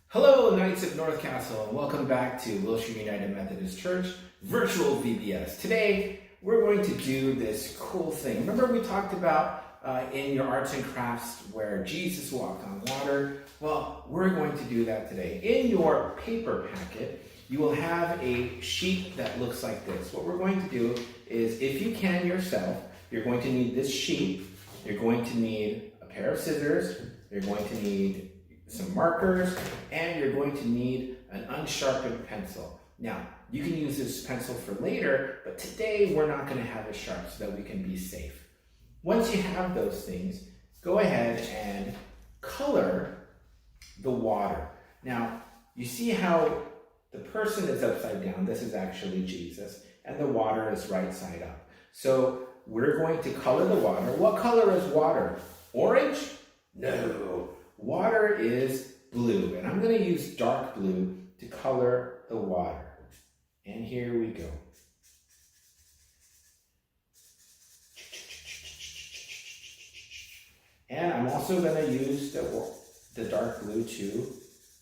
Hello, Knights of North Castle, and welcome back to Wilshire United Methodist Church Virtual VBS. Today, we're going to do this cool thing. Remember we talked about in your arts and crafts where Jesus walked on water? Well, we're going to do that today. In your paper packet, you will have a sheet that looks like this. What we're going to do is, if you can yourself, you're going to need this sheet, you're going to need a pair of scissors, you're going to need some markers, and you're going to need an unsharpened pencil. Now, you can use this pencil for later, but today we're not going to have it sharp so that we can be safe. Once you have those things, go ahead and color the water. Now, you see how the person is upside down. This is actually Jesus, and the water is right side up. So we're going to color the water. What color is water? Orange? No. Water is blue, and I'm going to use dark blue to color the water. And here we go. And I'm also going to use the dark blue to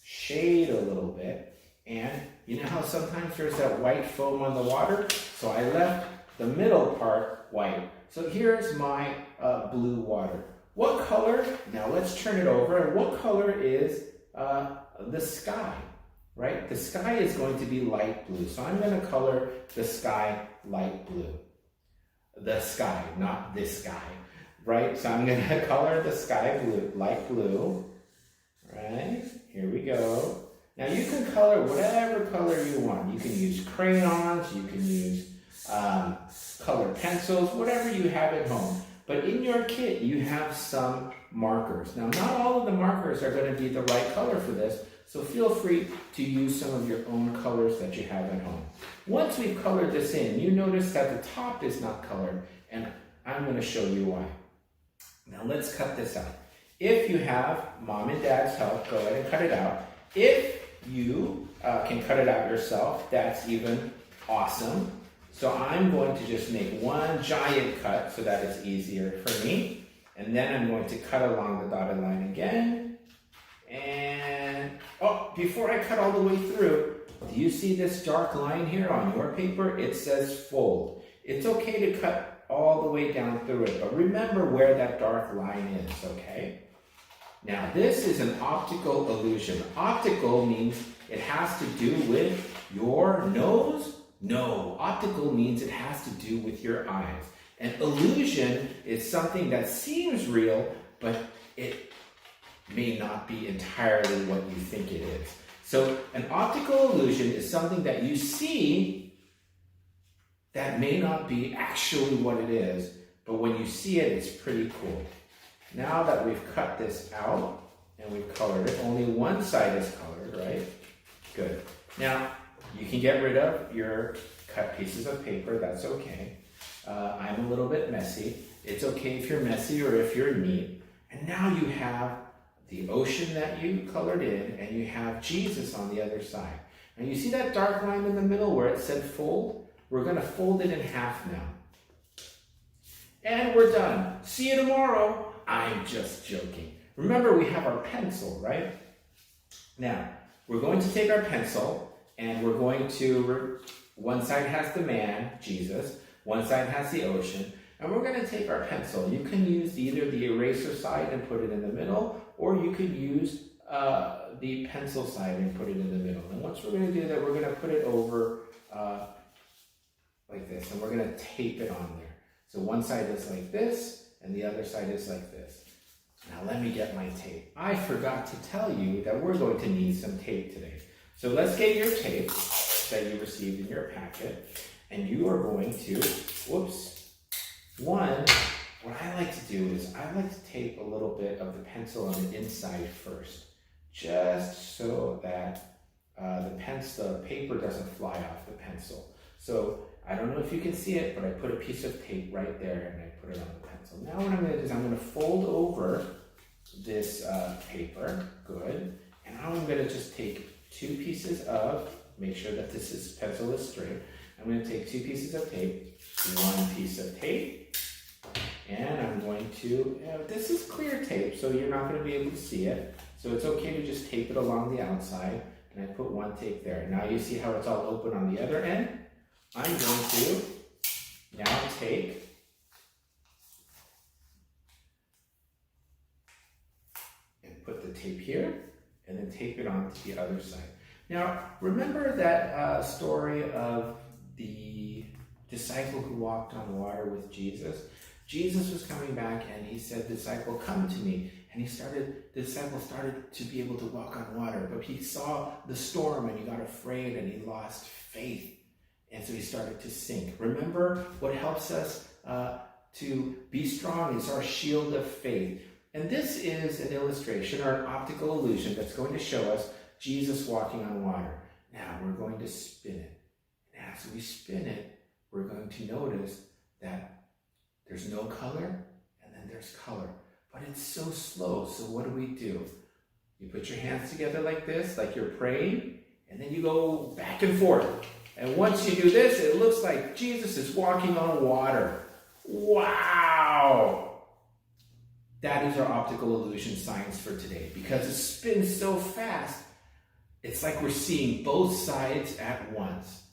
shade a little bit. And you know how sometimes there's that white foam on the water? So I left the middle part white. So here's my blue water. What color? Now let's turn it over. And what color is the sky, right? The sky is going to be light blue. So I'm going to color the sky light blue. The sky, not this sky, right? So I'm going to color the sky blue, light blue, right? Here we go. Now you can color whatever color you want. You can use crayons, you can use colored pencils, whatever you have at home. But in your kit, you have some markers. Now, not all of the markers are going to be the right color for this, so feel free to use some of your own colors that you have at home. Once we've colored this in, you notice that the top is not colored, and I'm going to show you why. Now, let's cut this out. If you have mom and dad's help, go ahead and cut it out. If you can cut it out yourself, that's even awesome. So I'm going to just make one giant cut so that it's easier for me. And then I'm going to cut along the dotted line again. And, oh, before I cut all the way through, do you see this dark line here on your paper? It says fold. It's okay to cut all the way down through it, but remember where that dark line is, okay? Now, this is an optical illusion. Optical means it has to do with your nose. No, optical means it has to do with your eyes. An illusion is something that seems real, but it may not be entirely what you think it is. So an optical illusion is something that you see that may not be actually what it is, but when you see it, it's pretty cool. Now that we've cut this out and we've colored it, only one side is colored, right? Good. Now, you can get rid of your cut pieces of paper, that's okay. I'm a little bit messy. It's okay if you're messy or if you're neat. And now you have the ocean that you colored in, and you have Jesus on the other side. Now you see that dark line in the middle where it said fold? We're going to fold it in half now. And we're done. See you tomorrow. I'm just joking. Remember, we have our pencil, right? Now, we're going to take our pencil, and we're going to, one side has the man, Jesus, one side has the ocean, and we're going to take our pencil. You can use either the eraser side and put it in the middle, or you could use the pencil side and put it in the middle. And once we're going to do that, we're going to put it over like this, and we're going to tape it on there. So one side is like this, and the other side is like this. Now let me get my tape. I forgot to tell you that we're going to need some tape today. So let's get your tape that you received in your packet, and you are going to, what I like to do is I like to tape a little bit of the pencil on the inside first, just so that the paper doesn't fly off the pencil. So I don't know if you can see it, but I put a piece of tape right there and I put it on the pencil. Now what I'm going to do is I'm going to fold over this paper, good, and now I'm going to just take two pieces of, make sure that this pencil is straight. I'm going to take two pieces of tape, one piece of tape, and I'm going to, this is clear tape, so you're not going to be able to see it. So So it's okay to just tape it along the outside, and I put one tape there. Now you see how it's all open on the other end? I'm going to now take and put the tape here, and then tape it onto the other side. Now, remember that story of the disciple who walked on water with Jesus? Jesus was coming back and he said, "Disciple, come to me." And the disciple started to be able to walk on water, but he saw the storm and he got afraid and he lost faith. And so he started to sink. Remember, what helps us to be strong is our shield of faith. And this is an illustration or an optical illusion that's going to show us Jesus walking on water. Now we're going to spin it. And as we spin it, we're going to notice that there's no color and then there's color. But it's so slow, so what do? You put your hands together like this, like you're praying, and then you go back and forth. And once you do this, it looks like Jesus is walking on water. Wow! That is our optical illusion science for today. Because it spins so fast, it's like we're seeing both sides at once.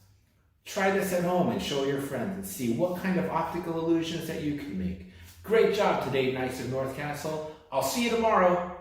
Try this at home and show your friends and see what kind of optical illusions that you can make. Great job today, Knights of North Castle. I'll see you tomorrow.